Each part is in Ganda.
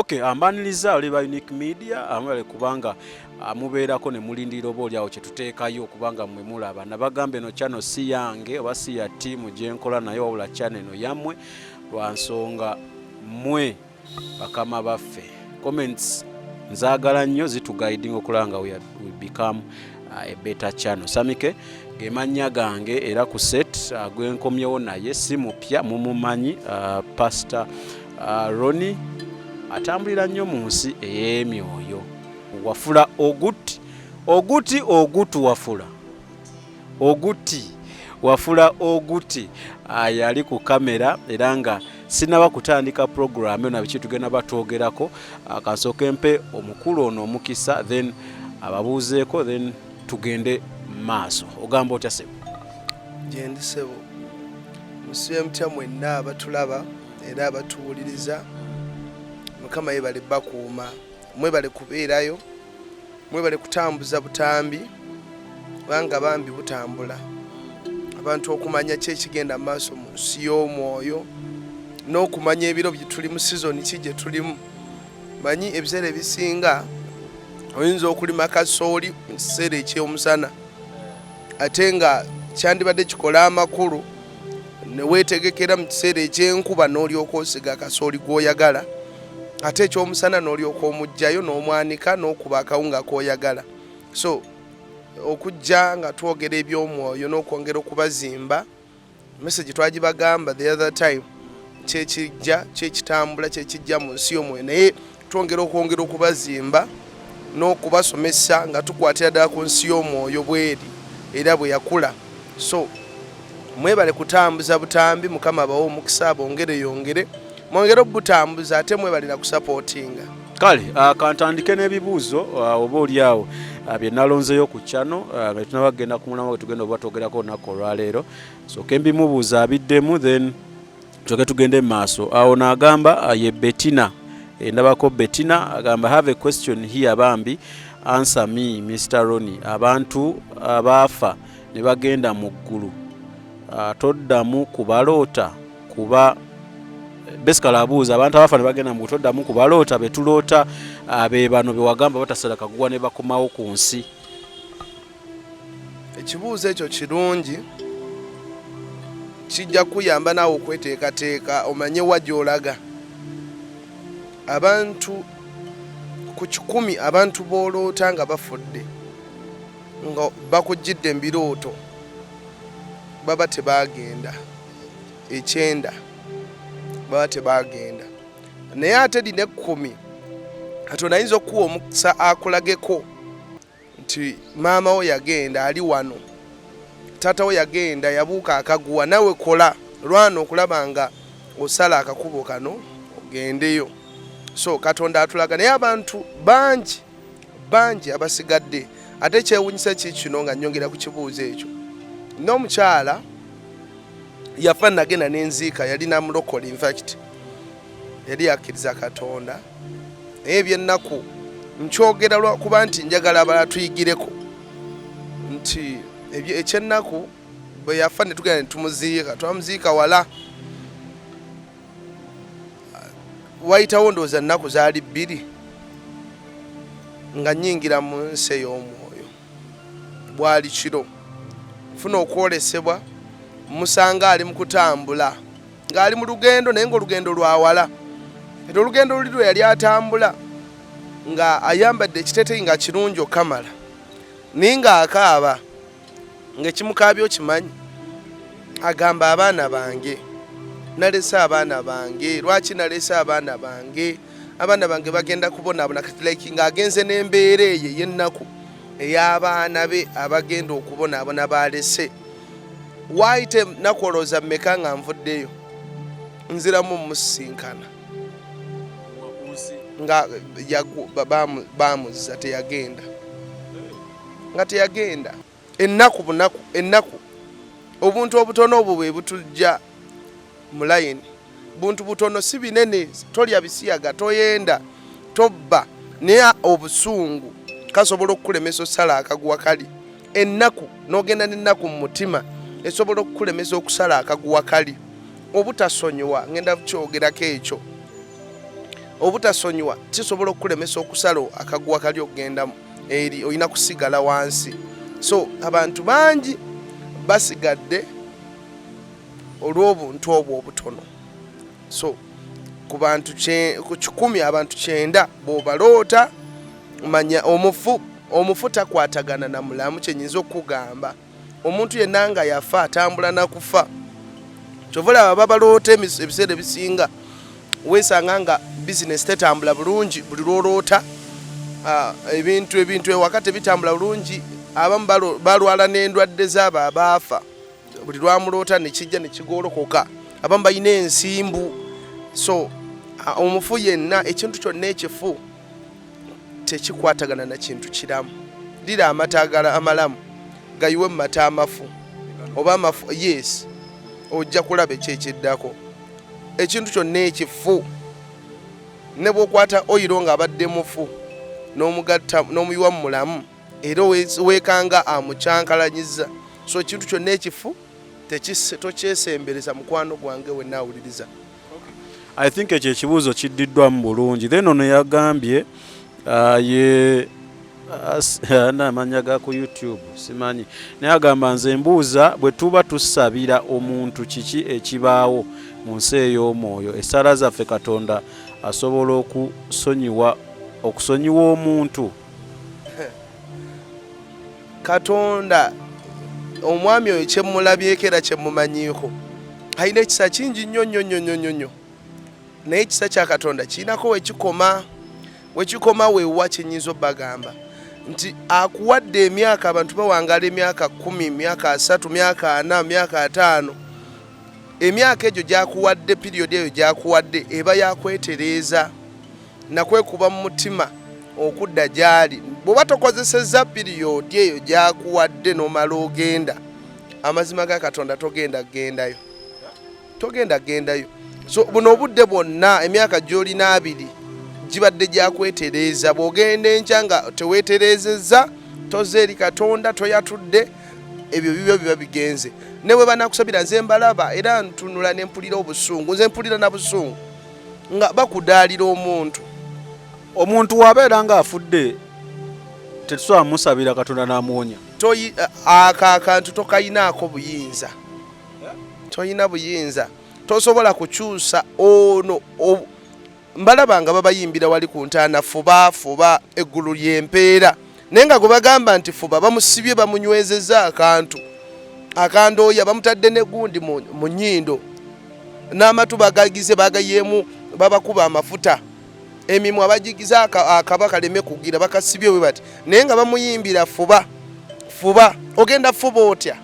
Okay, ambaniriza oli ba Unique Media amwale kubanga mubeerako ne mulindira oba oli awo kye tuteekayo okubanga mmwe mulaba nabagambe no channel si yange oba si ya tiimu gye nkola naye wabula channel no yammwe lwa nsonga mmwe bakama baffe. Comments nzaagala nnyo zituguiding okulanga we become a better channel. Samike gemanya gange era ku set gwenkomyewo naye si mupya mumumanyi Pastor Ronnie atambulira nnyo mu nsi ey'emyoyo. Wafula oguti wafula oguti yali ku kamera era nga sinaba kutandika program na biki tugenda batwogerako akansooke mpe omukulu ono omukisa then ababuuzeeko then tugende maaso. Ogamba otya sebo? Gyendi sebo musibe mutya mwenna abatulaba era abatuwuliriza. Mukama yebale bakuuma, mwebale kubeerayo, mwebale kutambuza butambi banga bambi butambula. Abantu okumanya kye kigenda maaso mu nsi y'omwoyo n'okumanya ebiro bye tuli mu season ki gye tulimu. Manyi ebiseera ebisinga oyinza okulima kasooli mu kiseera eky'omusana ate nga kyandibadde kikola amakulu ne weetegekera mu kiseera eky'enkuba n'olyoka osiga kasooli gw'oyagala ate ekyomusana n'olyoka omugjayo n'omwanika n'okuba akawunga k'oyagala. So okujja nga twogera eby'omwoyo n'okwongera okubazimba message twagibagamba the other time kyekijja kyekitambula kyekijja mu nsi y'omwoyo naye twongera okubazimba n'okubasomesa nga tukwatira ddala ku nsi y'omwoyo bweri era bwe yakula. So mwebale kutambuza butambi, Mukama abawo omukisa bongere yongere mwongere obutambuza ate mwebale na kusupportinga. Kale kantandike n'ebibuuzo oba oli awo bye nalonzeyo ku channel nga tunabagenda ku mulama tugenda obatwogerako olunaku olwaleero. So kembimubuuza abiddemu then tugende maaso. Awo n'agamba ye Bettina ndabako Bettina agamba have a question here bambi answer me Mr. Ronnie. Abantu abaafa ne bagenda mu ggulu toddamu kubaloota kuba basically abuuza abantu abafa ne bagenda mu toddamu kubaloota betuloota be bano bewagamba batasala kaguwa ne bakomawo ku nsi. Ekibuuzo ekyo kirungi kijja kuyamba naawe okweteekateeka omanye wa gy'olaga. Abantu ku 10 abantu booloota nga bafudde nga bakujjidde mu birooto baba tebaagenda 9 baba tebaagenda naye ate dine 10 Katonda ayinza okuwa omukisa akulageko nti maama wo yagenda ali wano, taata wo yagenda yabuuka akaguwa, nawe kola lwana okulaba nga osala akakubo kano ogendeyo. So Katonda atulaga naye abantu bangi abasigadde. Ate kyewunyisa kino nga nnyongera ku kibuuzo ekyo, n'omukyala yafa nagenda n'enziika yali namulokole, in fact yali yakkiriza Katonda. Naye ebyennaku nkyogera lwakuba nti njagala abala tuyigireko nti ekyennaku bwe yafa ne tugenda ne tumuziika, twamuziika wala wayitawo ndowooza nnaku zaali 2 nga nnyingira mu nsi ey'omwoyo. Bwali kiro nfuna okwolesebwa, musanga ali mu kutambula ng'ali mu lugendo naye ng'olugendo lwa wala. Era olugendo luli lwe yali atambula nga ayambadde ekiteeteeyi nga kirungi okamala naye ng'akaaba ng'ekimukaabya okimanyi. Agamba abaana bange, nalese abaana bange. Lwaki nalese abaana bange? Abaana bange bagenda kubonaabona kati like ng'agenze n'embeera eyo ey'ennaku ey'abaana be abagenda okubonaabona balese. Waayite nnaku olowooza mmeka nga nvuddeyo nziramu musisinkana nga bamuzza teyagenda nga teyagenda. Ennaku bunaku ennaku obuntu obutono obwo bwe butujja mu layini. Buntu butono si binene, tolya bisiyaga, toyenda, tobba, naye obusungu kasobola okukulemesa osala akaguwa kali. Ennaku n'ogenda n'ennaku mu mutima esobola okukulemesa okusala akaguwa kali. Obutasonyiwa ngenda kukyogerako ekyo. obutasonyiwa kisobola okulemesa okusala akagwa kali okugenda eri oyina kusigala wansi. So abantu bangi basigadde olw'obuntu obwo obutono. So ku bantu ku 10 abantu 9 bw'obaloota manya omufu takwatagana na mulamu. Kyenyinza okugamba omuntu yenna nga yafa atambula nakufa. Kyovula babaloota ebiseera ebisinga weesanga nga bizinesi tetambula bulungi buli lwoloota ebintu ewakati bitambula bulungi. Abamu balwala n'endwadde z'abo abaafa buli lwamuloota nekijja nekigolokoka. Abamu balina ensimbu. So omufu yenna ekintu kyonna ekifu tekikwatagana na kintu kiramu. Lira amata amalamu gayiwe mu mata amafu oba amafu, yes, ojja kulaba ekyekiddako. Ekintu kyonna ekifu ne bw'okwata oyiro ng'abadde mufu n'omugatta n'omuyiwa mu mulamu era weekanga amucyankalanyiza. So ekintu kyonna ekifu tokyesembereza mukwano gwange wenna awuliriza. I think ekyo ekibuuzo kiddiddwamu bulungi. Then ono yagambye ye n'amanya ga ku YouTube simanyi, naye agamba nze mbuuza bwe tuba tusabira omuntu kiki ekibaawo mu nsi ey'omwoyo, essala zaffe Katonda asobola okusonyiwa omuntu? Katonda omwami oyo kyemulabyeko era kyemumanyiiko alina ekisa kingi nnyo, naye ekisa kya Katonda kirinako wekikoma weewa. Kyenyinza obbagamba nti akuwadde emyaka, abantu bawangala emyaka 10, emyaka 3, emyaka 4, emyaka 5. Emyaka egyo gyakuwadde, piriyodi eyo gyakuwadde eba yakwetereeza nakwekuba mu mutima okudda gyali. Bw'oba tokozesezza piriyodi eyo gyakuwadde n'omala ogenda, amazima ga Katonda togenda gendayo. So buno obudde bwonna emyaka gy'olina 2 gibadde gyakwetereeza. Bw'ogenda enkya nga teweetereezezza toze eri Katonda, toyatudde, ebyo bibyo biba bigenze. Ne bwe banakusabira nze mbalaba era ntunula ne mpulira obusungu, nze mpulira na busungu nga bakudaalira omuntu wabeera ng'afudde tetusobola musabira Katonda n'amuwonya. Akantu tokayinaako buyinza, toyina buyinza, tosobola kukyusa ono. Mbalaba nga babayimbira wali ku ntaana fuba eggulu ly'empeera, naye nga gwe bagamba nti fuba bamusibye bamunywezezza akantu akandooya, bamutadde n'egundi mu nnyindo, n'amatu bagagize bagayeemu, babakuba amafuta, emimwa bagigiza akaba kaleme kugira, bakasibye bwe bati, naye nga bamuyimbira fuba. Ogenda fuba otya?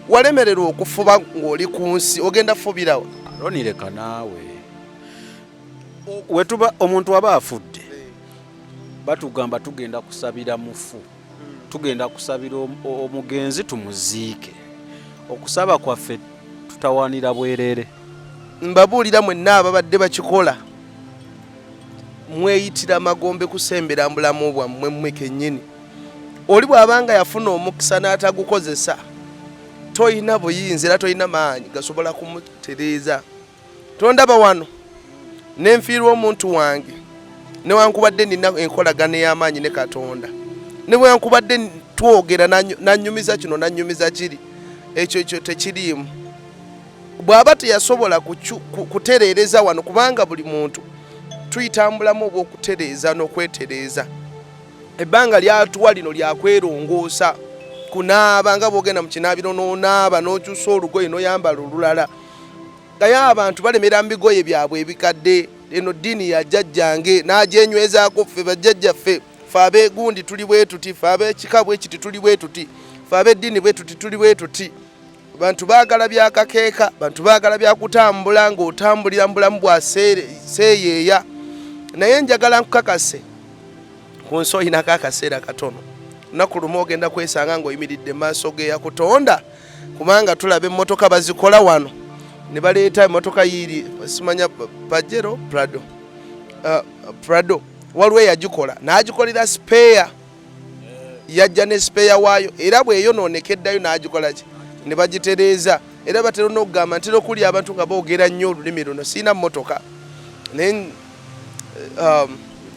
Walemererwa okufuba ng'oli ku nsi, ogenda fubirawa? Ronireka naawe wetuba omuntu aba afudde batugamba tugenda kusabira mufu, tugenda kusabira omugenzi tumuziike. Okusaba kwaffe tutawaanira bwerere. Mbabuulira mwenna ababadde bakikola mweyitira magombe kusembera mbulamu bwammwe mmwe kennyini. Oli bw'abanga yafuna omukisa n'atagukozesa, toyina buyinza era toyina maanyi gasobola kumutereeza. Tondaba wano nenfiirwa omuntu wange newankubadde nina enkolagana y'amaanyi ne Katonda, ne bwankubadde twogera nanyumiza kino nanyumiza kiri, ekyo tekiriimu. Bw'aba teyasobola kutereereza wano, kubanga buli muntu tuyitambulamu obw'okutereeza n'okwetereeza. Ebbanga lyatuwa lino lyakwerongoosa, kunaaba nga bw'ogenda mu kinaabiro n'onaaba n'okyusa olugoye n'oyambala olulala. Naye abantu balemera mu bigoye byabwe ebikadde. Eno ddiini ya jjajjange n'agyenywezaako, ffe bajjajjaffe, ffe abeegundi tuli bwe tuti, ffe ab'ekika bwe kiti tuli bwe tuti, ffe ab'eddiini bwe tuti tuli bwe tuti. Bantu baagala byakakeeka, bantu baagala byakutambula ng'otambulira mu bulamu bwa seeyeeya. Naye njagala nkukakase ku nsi oyinako akaseera katono. Lunaku lumu ogenda kwesanga ng'oyimiridde mu maaso ge yakutonda, kubanga tulaba emmotoka bazikola wano. Ne baleeta emmotoka yiri simanya Pajero Prado, waliwo eyagikola n'agikolera spare, yajja ne spare waayo, era bweyonoonekeddayo n'agikola ki ne bagitereeza. Era batera n'okugamba ntera okuli abantu nga boogera nnyo olulimi luno, siina mmotoka naye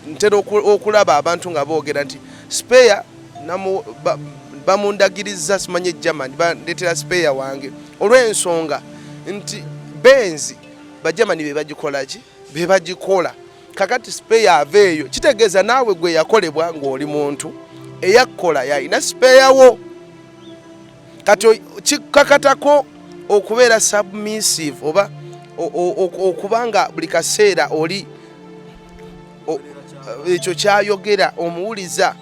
ntera okulaba abantu nga boogera nti spare bamundagiriza simanye German bandetera spare wange olw'ensonga nti benzi bajamani bebagikolaki bebagikola kakati spare aveeyo kitegeeza naawe gwe yakolebwa ng'oli muntu eyakola yayina spare wo kati kikakatako okubeera submissive oba okubanga buli kaseera oli ekyo kyayogera omuwuliza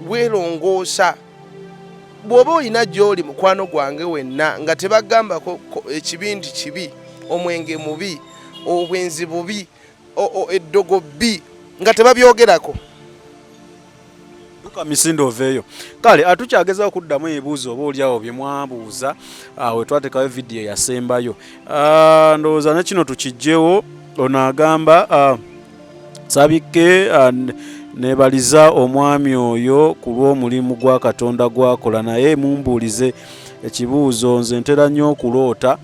weerongoosa bw'oba olina gy'oli mukwano gwange wenna nga tebagambako ekibindi kibi omwenge mubi obwenzi bubi eddogo bbi nga tebabyogerako misindo oveeyo kale atukyagezao okuddamu ebibuuzo oba oliawo bye mwabuuza we twatekayo vidiyo yasembayo ndowooza nekino tukijjewo ono agamba Sabikke nebaliza omwami oyo ku lw'omulimu gwa Katonda gwakola naye mumbuulize ekibuuzo nze ntera nnyo okuloota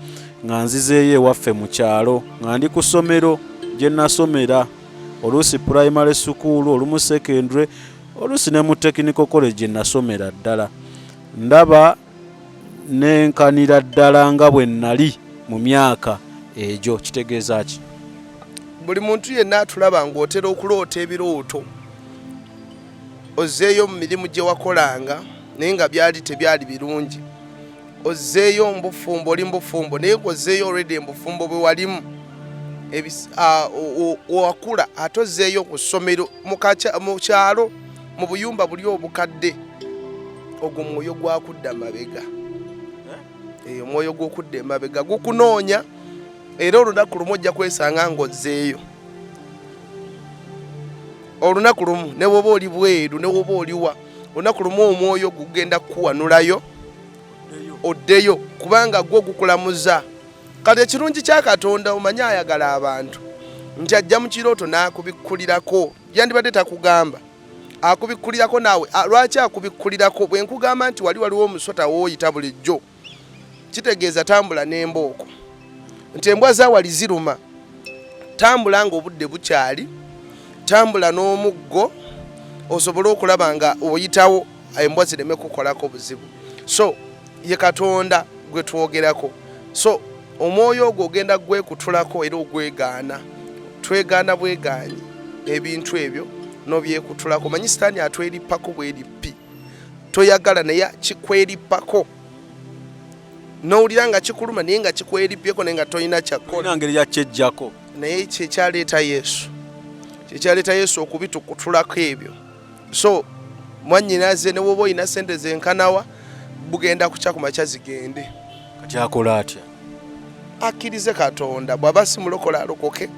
nga nzizeeyo ewaffe mu kyalo nga ndi ku ssomero gye nasomera oluusi primary school olumu secondary oluusi ne mu technical college gye nasomera ddala ndaba nenkanira ddala nga bwe nnali mu myaka egyo kitegeeza ki buli muntu yenna atulaba ng'otera okuloota ebirooto ozzeeyo mu mirimu gye wakolanga naye nga byali tebyali birungi ozzeeyo mbufumbo oli mbufumbo naye ng'ozzeeyo already embufumbo bwe walimu owakula ate ozzeeyo ku ssomero mu kyalo mu buyumba buli obukadde ogwo mwoyo gwakudda mabega omwoyo gw'okudda emabega gukunoonya era olunaku lumu ojja kwesanga ng'ozzeeyo olunaku lumu ne bwoba oli bweru ne bwoba oliwa olunaku lumu omwoyo gugenda kukuwanulayo oddeyo kubanga gwo gukulamuza kati ekirungi kya Katonda omanye ayagala abantu nti ajja mu kirooto n'akubikkulirako yandibadde takugamba akubikkulirako naawe lwaki akubikkulirako bwe nkugamba nti waliwo omusota wooyita bulijjo kitegeeza tambula n'embooko nti embwa zaawali ziruma tambula ng'obudde bukyali tambula n'omuggo osobole okulaba nga oyitawo embwa zireme kukolako buzibu so ye Katonda gwe twogerako so omwoyo ogwo ogenda gwekutulako era ogwegaana twegaana bwegaanyi ebintu ebyo n'obyekutulako manyi sitaani atwerippako bwerippi toyagala naye kikwerippako n'owulira nga kikuluma naye nga kikwerippyeko naye nga tolina kyakkola ngeri yakyejjako naye kyekyaleeta Yesu okubitukutulako ebyo so mwannyinaze ne woba olina sente zenkanawa bugenda kuca ku makya zigende kati akola atya akkirize Katonda bw'aba si mulokola alokoke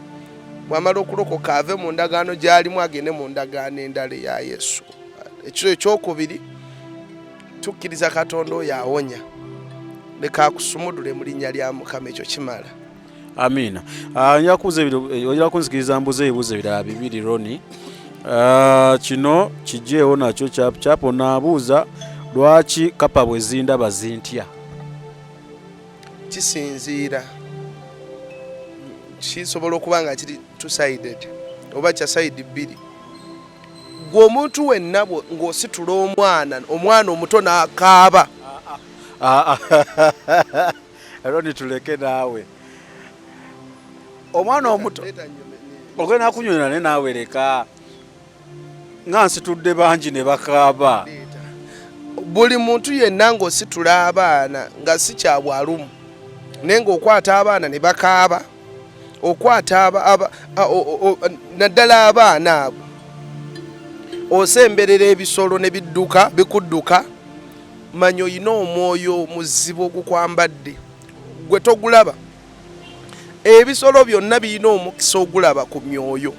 bw'amala okulokoka ave mu ndagaano gy'alimu agende mu ndagaano endala eya Yesu ekyo ekyokubiri tukkiriza Katonda oyo awonya leka akusumudule mu linnya lya Mukama ekyo kimala amiina ojja kunzikiriza mbuze ebibuuzo ebirala bibiri Ronnie kino kijjeewo nakyo kyapo naabuuza lwaki kapa bwe zindaba zintya kisinziira kisobola okuba nga kiri two-sided oba kya side bbiri gwe omuntu wenna ng'ositula omwana omuto n'akaaba Ronnie tuleke naawe omwana omuto ogenda kunyonera ne naawe leka nga nsitudde bangi ne bakaaba buli muntu yenna ng'ositula abaana nga si kya bwalumu naye ng'okwata abaana ne bakaaba okwata naddala abaana abo osemberera ebisolo ne bikudduka manya oyina omwoyo muzibu ogukwambadde gwe togulaba ebisolo byonna birina omukisa ogulaba ku myoyo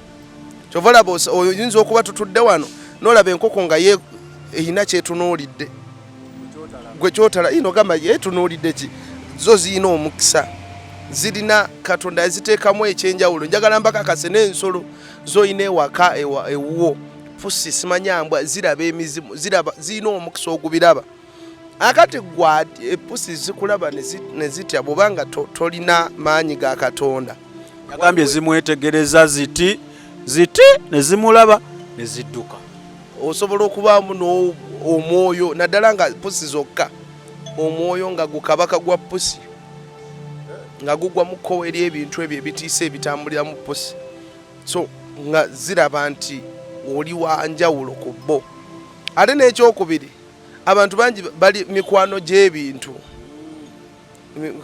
kyova laba oyinza okuba tutudde wano n'olaba enkoko nga eyina kyetunuulidde gwe kyotala ino gamba yetunuulidde ki zo zirina omukisa zirina Katonda yaziteekamu ekyenjawulo njagala mbakakase n'ensolo zoyina ewaka ewuwo pusi simanyambwa ziraba emizimu zirina omukisa ogubiraba akati gwa epusi zikulaba ne zitya bw'obanga tolina maanyi ga Katonda yagambye zimwetegereza ziti ziti ne zimulaba ne zidduka. Osobola okubaamu omwoyo naddala nga pusi zokka, omwoyo nga gukabaka gwa pusi nga gugwa mu kkowe eri ebintu ebyo ebitiisa ebitambulira mu pusi, so nga ziraba nti oli wa njawulo ku bo. Ate n'ekyokubiri, abantu bangi bali mikwano gy'ebintu,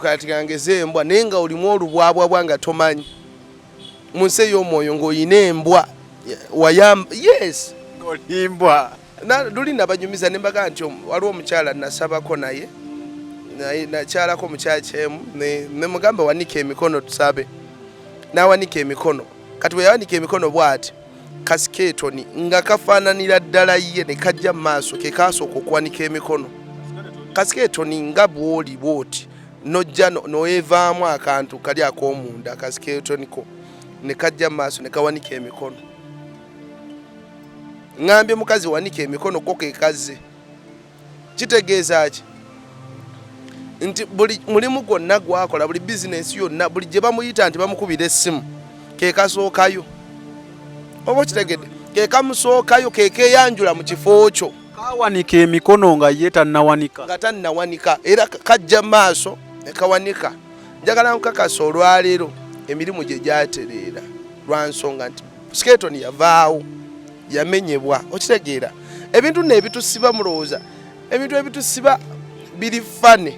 kati kangeze embwa naye nga olimu olubwabwabwa nga tomanyi. Mu nsi ey'omwoyo ng'olina embwa wayamba, yes, ng'olimbwa. Luli nabanyumiza ne mbaga nti waliwo omukyala nasabako naye nakyalako mu kyakyeemu ne mugamba wanika emikono tusabe, n'awanika emikono. Kati bwe yawanika emikono bw'ati kasiketoni nga kafaananira ddala ye ne kajja mu maaso ke kaasooka okuwanika emikono. Kasiketoni nga bw'oli bw'oti nojja noevaamu akantu kali ak'omunda kasiketoniko ne kajja mu maaso ne kawanika emikono. Ngambye mukazi wanika emikono ko ke kazze. Kitegeeza ki? Nti buli mulimu gwonna gwakola, buli bizinesi yonna, buli gye bamuyita nti bamukubira essimu ke kasookayo. Oba kitegedde? Ke kamusookayo ke keeyanjula mu kifo kyo. Kawanika emikono nga ye tannawanika. Nga tannawanika era kajja maaso ne kawanika. Njagala nkakasa olwaleero emirimu gye gyatereera lwa nsonga nti siketoni yavaawo, yamenyebwa. Okitegeera? Ebintu nebitusiba mulowooza, ebintu ebitusiba biri funny,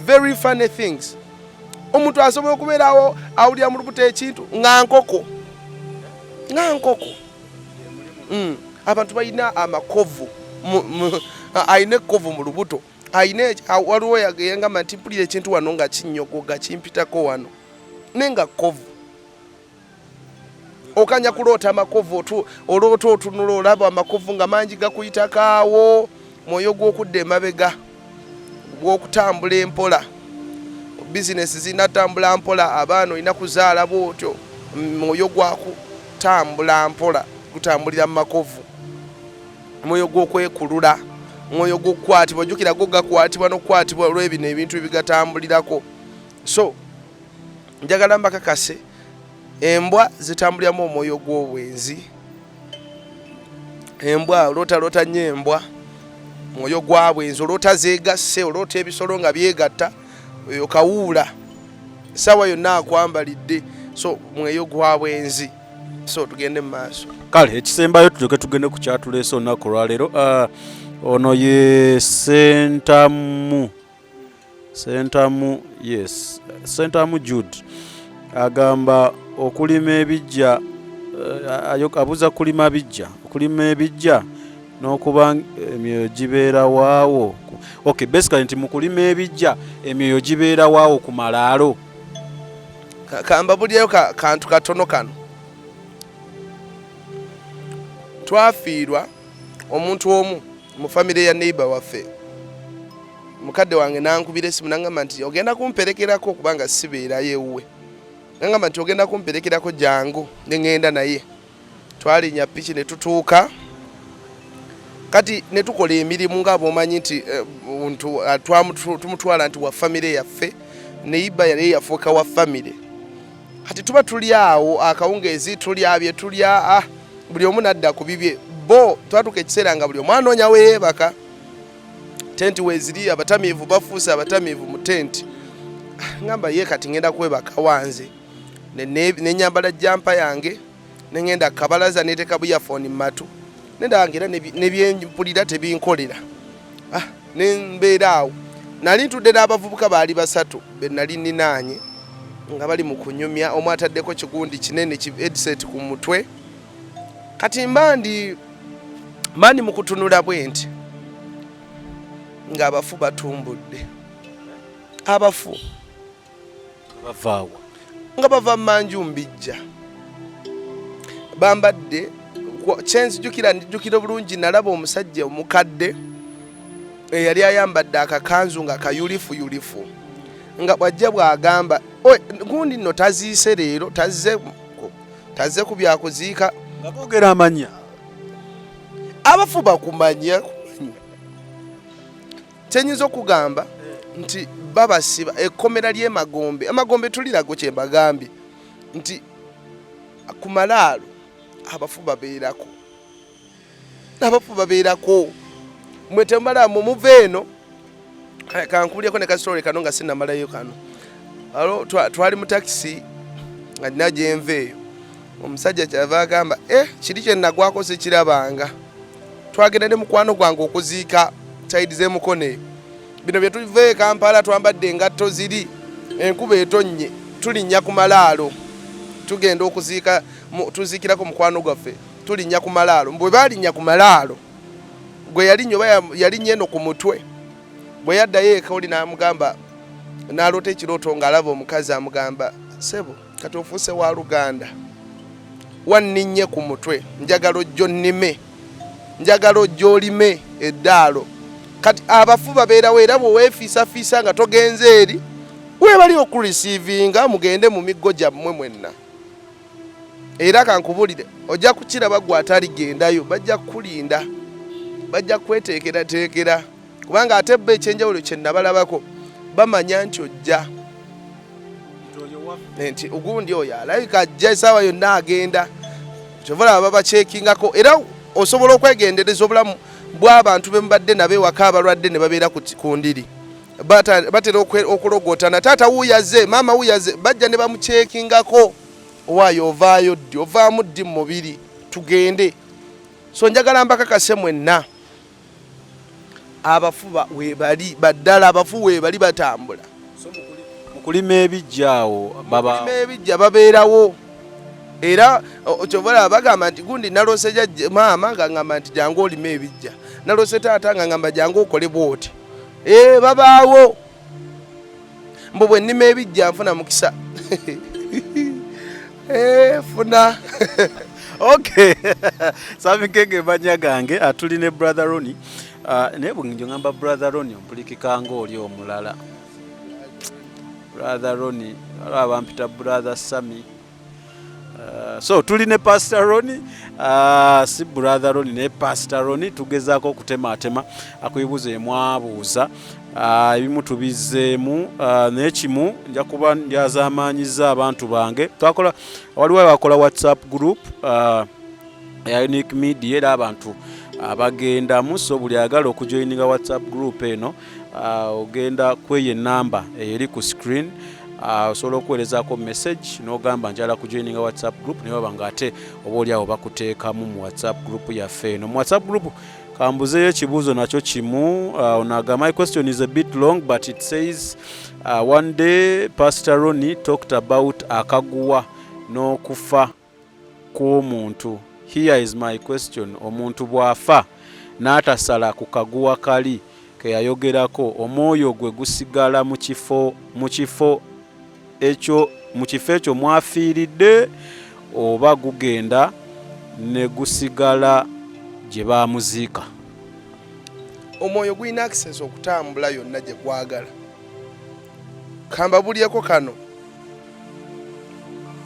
very funny things. Omuntu asobola okubeerawo awulira mu lubuto ekintu nga nkoko. Abantu balina amakovu, ayina ekkovu mu lubuto, waliwo yagamba nti mpulira ekintu wano nga kinnyogoga kimpitako wano naye nga kkovu. Okanya kuloota amakovu, oloota otunula olaba amakovu nga mangi gakuyitako, mwoyo gw'okudda emabega, gw'okutambula empola, bizinesi zinatambula mpola, abaana olina kuzaala bw'otyo, mwoyo gwakutambula mpola gutambulira mu makovu, mwoyo gw'okwekulula, mwoyo gw'okukwatibwa. Jjukira go gakwatibwa n'okukwatibwa olw'ebino ebintu ebigatambulirako. So njagala mbakakase embwa zitambuliramu omwoyo gw'obwenzi. Embwa olootalota nnyo embwa, mwoyo gwa bwenzi, oloota zeegasse, oloota ebisolo nga byegatta, oyo kawuula essaawa yonna akwambalidde. So mwoyo gwa bwenzi. So tugende mu maaso. Kale ekisembayo tujoke tugende ku kyatuleese olunaku olwaleero. Ono ye Sentamu, yes, Sentamu Jude agamba okulima ebijja, abuza kulima bijja, okulima ebijja n'okuba emyoyo gibeera waawo. Okay, basically nti mu kulima ebijja emyoyo gibeera waawo ku malaalo. Kamba bulyayo kantu katono kano. Twafiirwa omuntu omu mu famire ya neighbor waffe. Mukadde wange nankubira essimu nangamba nti ogenda kumperekerako kubanga sibeerayo ewuwe. Nangamba nti ogenda kumperekerako jangu ne ngenda naye. Twalinya piki ne tutuuka. Kati ne tukola emirimu nga bw'omanyi nti tumutwala nti wa famire yaffe, neighbor yali yafuuka wa famire. Kati tuba tuli awo akawungeezi tulya bye tulya, buli omu nadda ku bibye. Bo twatuka ekiseera nga buli omu anoonya weyeebaka. Tenti weeziri, abatamiivu bafuuse abatamiivu mu tenti. Ngamba ye kati ngenda kwebaka wanze. Nenyambala jampa yange, ne ngenda kabalaza neteeka buyafoni mu matu. Nendangira ne byempulira tebinkolera. Ne mbeera awo. Nali ntudde n'abavubuka baali basatu be nali ninaanye nga bali mu kunyumya, omu ataddeko kigundi kinene headset ku mutwe. Kati mbandi mu kutunula bwenti nga abafu batumbudde. Abafu bavaawa nga bava manju mbijja, bambadde njukira bulungi. Nalaba omusajja omukadde eyali ayambadde akakanzu nga kayulifu nga bwajja bwagamba gundi nno taziise leero, tazze ku byakuziika. Bagogera amanya. Abafu bakumanya. Kyenyinza okugamba nti babasiba ekkomera ly'emagombe. Amagombe tulirago kye mbagambye nti ku malaalo abafu babeerako mwe temala muve eno kankulyeko ne kasitole kano nga sinnamalayo kano alo twali mu takisi nga nina gyenva eyo omusajja kyava agamba kiri kye nagwako sikirabanga twagenda ne mukwano gwange okuziika saidi z'emukono eyo bino bye tuva e Kampala twambadde engatto ziri enkuba etonnye tulinnya ku malaalo tugenda okuziika tuziikirako mukwano gwaffe tulinnya ku malaalo bwe balinnya ku malaalo gwe yalinnya oba yalinnya eno ku mutwe bwe yaddayo eka oli n'amugamba n'aloota ekirooto ng'alaba omukazi amugamba sebo kati ofuuse wa Luganda wanninnye ku mutwe njagala ojjo nnime njagala ojjo olime eddaalo kati abafu babeerawo era bwe weefiisafiisa nga togenze eri webali okurisiivinga mugende mu miggo gyammwe mwenna era kankubulire ojja kukiraba gwe ataligendayo bajja kukulinda bajja kweteekerateekera kubanga ate bo ekyenjawulo kye nabalabako bamanya nti ojja nti ogundi oyo alabika ajja esaawa yonna agenda kyova laba babakyekingako era osobola okwegendereza obulamu bw'abantu be mubadde nabewaka abalwadde ne babeera ku ndiri batera okulogootana taata wuuyaze maama wuuyaze bajja ne bamukyekingako owaayo ovaayo ddi ovaamu ddi mu mubiri tugende so njagala mbakakase mwenna abafu weebali baddala abafu weebali batambula mukulima ebijjaawo ebijja babeerawo era kyovala bagamba nti gundi nalose maama nga ngamba nti jangu olima ebijja nalose taata nga ngamba jangu okole bwoti babaawo mbu bwe nnima ebijja nfuna mukisa funa okay samikenge manya gange atuli brother Ronnie naye bwenjo ngamba brother Ronnie ompulikikanga oli omulala brother Ronnie abampita brother Sami so tuli ne Pastor Ronnie si brother Ronnie ne Pastor Ronnie tugezaako okutematema akuyibuza emwabuuza ebimu tubizeemu n'ekimu nja kuba njazaamaanyiza abantu bange twakola waliwo abakola WhatsApp group ya Unique Media era abantu abagendamu so buli agala okujoininga WhatsApp group eno ogenda kweyo enamba eri ku screen osobola okuweerezaako message n'ogamba njala kujoininga WhatsApp group naye baba nga ate oba oli awo bakuteekamu mu WhatsApp group yaffe eno mu WhatsApp group kambuzeyo ekibuuzo nakyo kimu my question is a bit long but it says one day Pastor Ronnie talked about akaguwa n'okufa kw'omuntu. Here is my question. Omuntu bwafa n'atasala ku kaguwa kali ke yayogerako omwoyo gwe gusigala mu kifo ekyo mwafiiridde oba gugenda ne gusigala gye baamuziika? Omwoyo gulina access okutambula yonna gye gwagala. Kambabulyeko kano.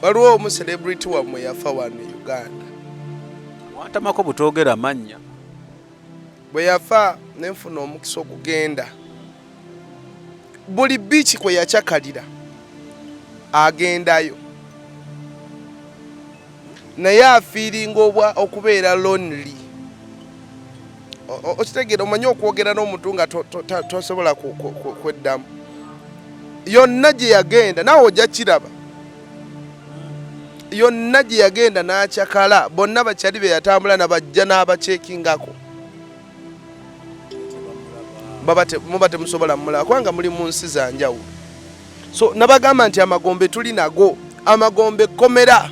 Waliwo omucelebrity wammwe yafa wano Uganda. Watamako butogera mannya. Bwe yafa nenfuna omukisa okugenda. Buli biiki kwe yakyakalira agendayo. Naye afiiringa okubeera lonely. Okitegeera omanyi okwogera n'omuntu nga tosobola kweddamu. Yonna gye yagenda naawe ojja kiraba. Yonna gye yagenda n'akyakala bonna bakyali be yatambula nabajja n'abakyekingako. Muba temusobola mmulaba kubanga muli mu nsi za njawulo. So nabagamba nti amagombe tuli nago, amagombe komera.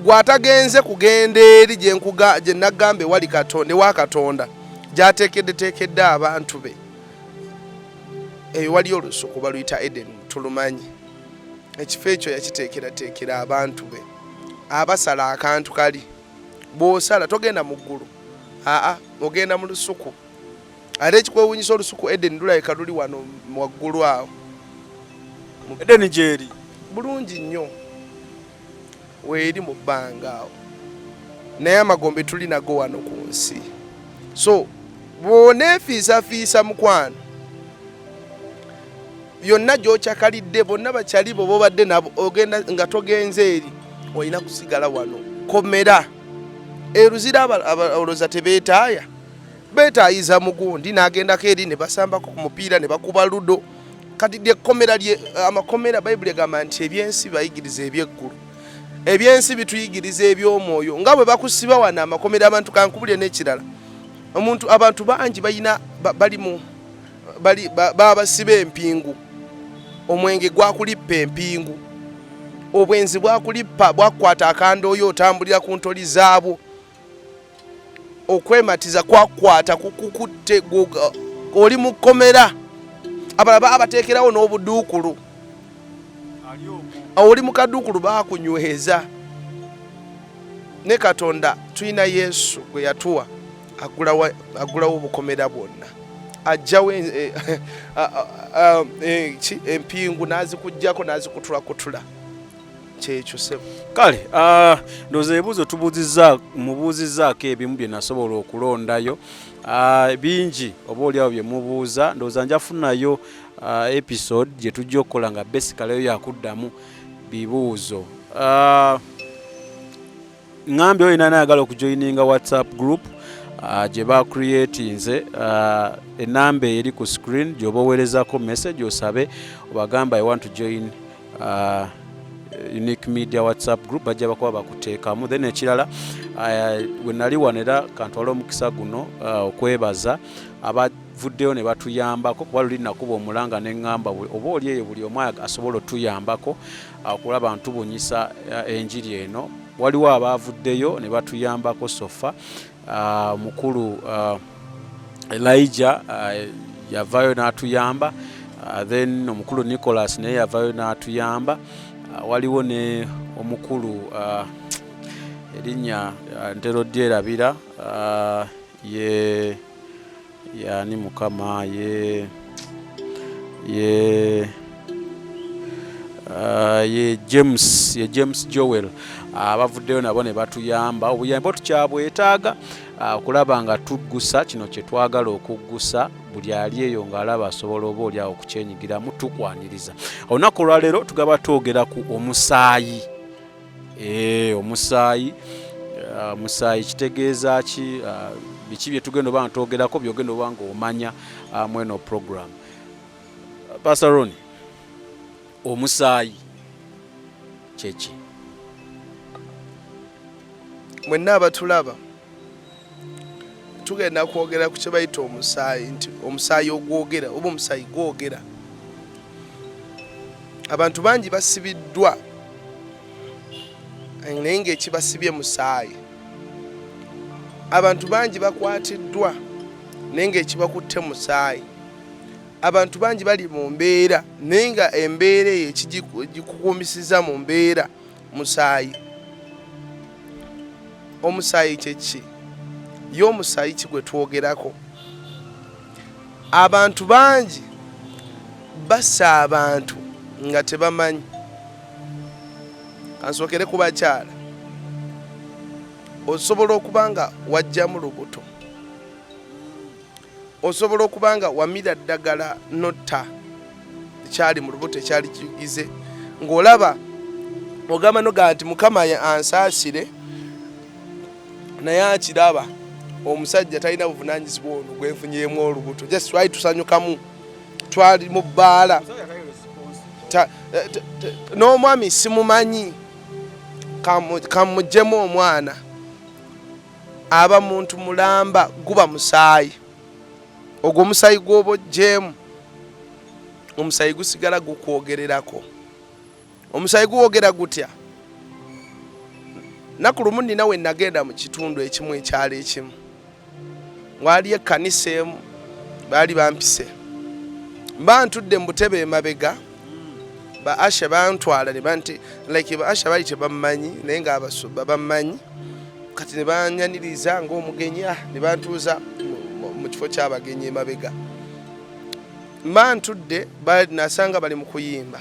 Gwatagenze kugenda eri gye nagambe wali Katonda wa Katonda gyateekedde abantu be. Wali olusuku baluyita Eden tulumanyi. Ekifo ekyo yakiteekerateekera abantu be. Abasala akantu kali. Bw'osala togenda mu ggulu. Ogenda mu lusuku. Ate ekikwewuunyisa olusuku Eden lulabika luli wano waggulu awo. Eden gyeri bulungi nnyo. Weeri mu bbanga awo. Naye amagombe tuli nago wano ku nsi. So bw'oneefiisafiisa mukwano yonna gy'okyakalidde bonna bakyali bo bobadde nabo ogenda nga togenze eri olina kusigala wano komera eruzira abaloza tebeetaaya beetaayiza mugundi n'agendako eri ne basambako ku mupiira ne bakuba ludo kati lyekomera amakomera bayibuli egamba nti ebyensi bayigiriza ebyeggulu ebyensi bituyigiriza eby'omwoyo nga bwe bakusiba wano amakomera abantu kankubulye n'ekirala abantu bangi babasiba empingu omwenge gwakulippa empingu obwenzi bwakulippa bwakwata akandooyo otambulira ku ntoli zaabwo okwematiza kwakwata kukukutte oli mu kkomera abalaba abateekerawo n'obuduukulu oli mu kaduukulu baakunyweza ne Katonda tulina Yesu gwe yatuwa agulawo obukomera bwonna ajjawo empingu n'azikuggyako n'azikutulakutula kyekyo sebo kale ndowooza ebibuuzo mubuuzizzaako ebimu bye nasobola okulondayo bingi oba oliawo bye mubuuza ndowooza njafunayo episode gye tujja okukola nga basically yakuddamu bibuuzo ŋŋambye oyina nayagala okujoininga WhatsApp group gye bacreatinze enamba eri ku screen gy'oba oweerezako message osabe obagamba I want to join Unique Media WhatsApp group bajja bakuba bakuteekamu then ekirala we nali wanera kantwala omukisa guno okwebaza abavuddeyo ne batuyambako kuba luli nakuba omulanga neŋŋamba oba oli eyo buli omu asobola otuyambako okulaba ntubunyisa enjiri eno waliwo abavuddeyo ne batuyambako sofa mukulu Elijah yavayo n'atuyamba then omukulu Nicholas naye yavayo n'atuyamba waliwo ne omukulu erinnya ntero dyerabira ye yani mukama ye James Joel abavuddeyo nabo ne batuyamba obuyambi tukyabwetaaga okulaba nga tuggusa kino kye twagala okuggusa buli ali eyo ng'alaba asobola oba oli awo okukyenyigiramu tukwaniriza olunaku olwaleero tugaba twogera ku omusaayi omusaayi kitegeeza ki biki bye tugenda oba ntwogerako byogenda oba nga omanya mweno program Pastor Ronnie omusaayi kyeki mwenna abatulaba tugenda kwogera ku kye bayita omusaayi nti omusaayi ogwogera oba omusaayi gwogera abantu bangi basibiddwa naye ng'ekibasibye musaayi abantu bangi bakwatiddwa naye ng'ekibakutte musaayi abantu bangi bali mu mbeera naye nga embeera eyo ekigikukumisiza mu mbeera musaayi omusaayi kyeki ye omusaayi kigwe twogerako abantu bangi bassa abantu nga tebamanyi kansokere ku bakyala osobola okuba nga wajjamu lubuto osobola okuba nga wamira ddagala notta ekyali mu lubuto ekyali kigize ng'olaba ogamba noga nti mukama ansaasire naye akiraba omusajja talina buvunaanyizibwa ono gwenfunyemu olubuto just twali tusanyukamu twali mu bbaala n'omwami simumanyi kamuggyemu omwana aba muntu mulamba guba musaayi ogwo omusaayi gw'oba oggyemu omusaayi gusigala gukwogererako omusaayi guwogera gutya naku lumu nina we nagenda mu kitundu ekimu ekyalo ekimu waliyo ekkanisa emu baali bampise mba ntudde mu butebe emabega ba asha bantwala ne banti like ba asha bali tebammanyi naye nga abasoba bammanyi kati ne banyaniriza ng'omugenyi ne bantuuza mu kifo ky'abagenyi emabega mba ntudde nasanga bali mu kuyimba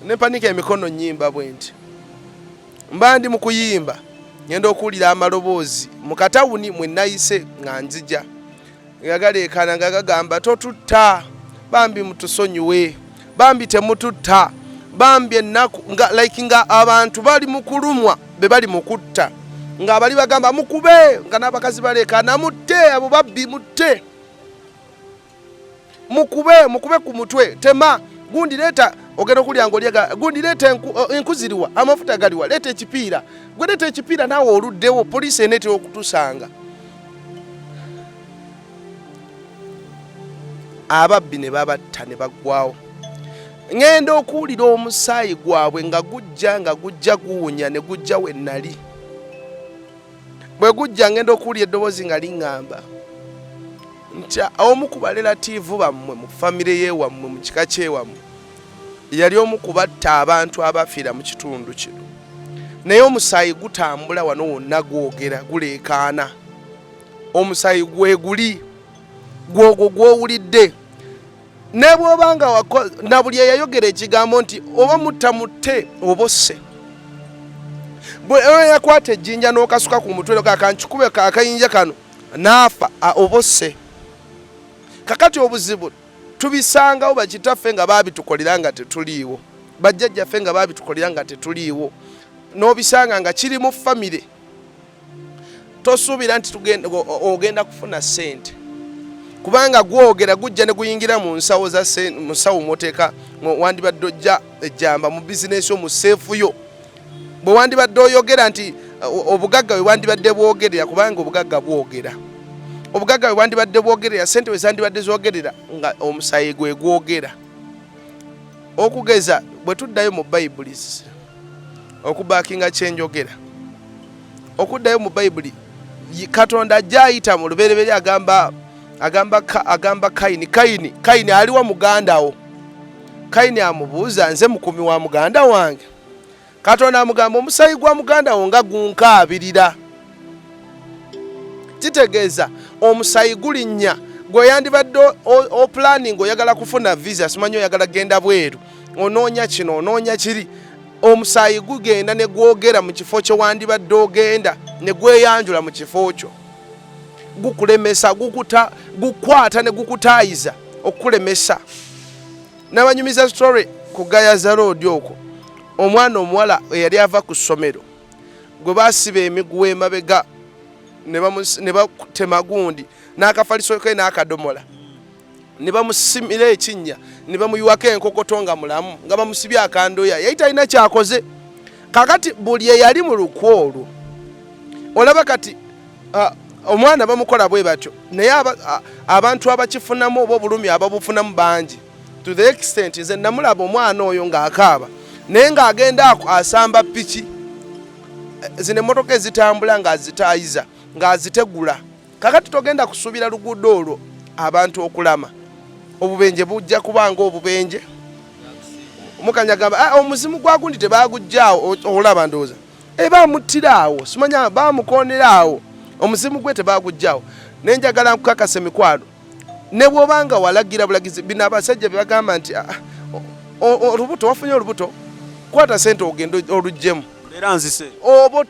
ne panika emikono nnyimba bwe nti mba ndi mu kuyimba ngenda okuwulira amaloboozi mu katawuni mwe nayise nga nzija ngagaleekana nga gagamba totutta bambi mutusonyiwe bambi temututta bambye ennaku nga abantu bali mu kulumwa be bali mu kutta nga bali bagamba mukube nga n'abakazi baleeka namutte abo babbi mutte mukube ku mutwe tema gundi leeta ogenda okulya ng'olyaga gundi leeta enku ziriwa amafuta galiwa leeta ekipiira gwe leeta ekipiira naawe oluddewo poliisi eneetera okutusanga ababbi ne babatta ne baggwawo ngenda okuwulira omusaayi gwabwe nga gujja guwunya ne gujja we nnali bwe gujja ngenda okuwulira eddoboozi nga liŋŋamba nti omu ku barelatiivu bammwe mu famire yeewammwe mu kika kyewammwe yali omu kubatta abantu abafiira mu kitundu kino naye omusaayi gutambula wano wonna gwogera guleekaana omusaayi gweguli gwogwo gwowulidde ne bw'obanga na buli eyayogera ekigambo nti oba mutte oba osse bwe yakwata ejjinja n'okasuka ku mutwe kakankikube akayinja kano naafa oba osse kakati obuzibu tubisangawo bakitaffe nga babitukolera nga tetuliiwo bajjajjaffe nga babitukolera nga tetuliiwo n'obisanga nga kiri mu famire tosuubira nti ogenda kufuna ssente kubanga gwogera gujja ne guyingira mu nsawo musawo mwoteeka wandibadde ojja ejjamba mu bizinesi omu seefuyo bwe wandibadde oyogera nti obugagga we wandibadde bwogerera kubanga obugagga bwogera obugagga we wandibadde bwogerera ssente we zandibadde zogerera nga omusaayi gwe gwogera okugeza bwe tuddayo mu bayibuli okubaakinga kyenjogera okuddayo mu bayibuli katonda ajja ayita mu lubereberye agamba Kayini aliwa muganda wo Kayini amubuuza nze mukumi wa muganda wange katonda amugamba omusaayi gwa muganda wo nga gunkaabirira kitegeeza omusaayi gulinnya gwe yandibadde opulaninga oyagala kufuna visa simanyi oyagala genda bweru onoonya kino onoonya kiri omusaayi gugenda ne gwogera mu kifo kye wandibadde ogenda ne gweyanjula mu kifo kyo gukulemesa gukwata ne gukutaayiza okulemesa n'abanyumiza story ku Gayaza Road okwo omwana omuwala eyali ava ku ssomero gwe baasiba emiguwa emabega ne batema gundi n'akafaliso ke n'akadomola ne bamusimira ekinnya ne bamuyiwako enkokoto nga mulamu nga bamusibye akandoya yali talina kyakoze kakati buli eyali mu lukwo olwo olaba kati omwana bamukola bwe batyo naye abantu abakifunamu oba obulumi ababufunamu bangi to the extent nze namulaba omwana oyo ng'akaaba naye ng'agenda asamba piki zino emmotoka ezitambula ng'azitaayiza ng'azitegula kakati togenda kusuubira luguudo olwo abantu okulama obubenje bujja kubanga obubenje omukanya gamba omuzimu gwagundi tebagujjaawo olaba ndowooza bamuttiraawo simanya bamukoonerawo omuzimu gwe tebagujjaawo naye njagala nkukakasa emikwano ne bw'obanga walagira bulagizi bino abasajja be bagamba nti olubuto wafunye olubuto kwata sente ogenda oluggyemu era nzise oba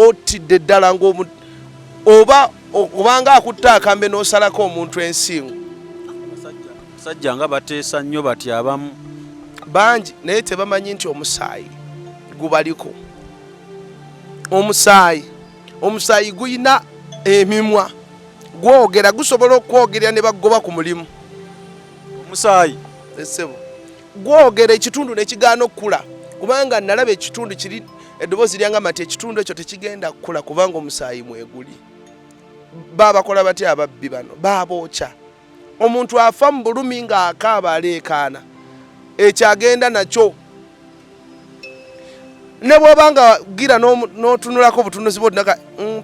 otidde ddala oba obanga akutte akambe n'osalako omuntu ensingo abasajja nga bateesa nnyo bati abamu bangi naye tebamanyi nti omusaayi gubaliko omusaayi guyina emimwa gwogera gusobola okwogerera ne bagoba ku mulimu omusaayi esebo gwogera ekitundu ne kigaana okukula kubanga nalaba ekitundu kiri eddoboozi lyangamba nti ekitundu ekyo tekigenda kukula kubanga omusaayi mweguli babakola batya ababbi bano babookya omuntu afa mu bulumi ng'akaaba aleekaana ekyagenda nakyo ne bw'obanga gira n'otunulako obutunuzi bwodinaka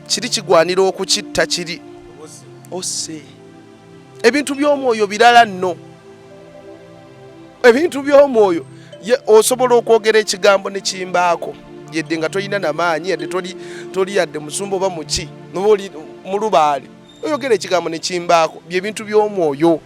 kiri kigwanira okukitta kiri osse ebintu by'omwoyo birala nno ebintu by'omwoyo osobola okwogera ekigambo ne kimbaako yedde nga tolina namaanyi yadde toli yadde musumba oba muki noba oli mu lubaale oyogera ekigambo ne kimbaako byebintu by'omwoyo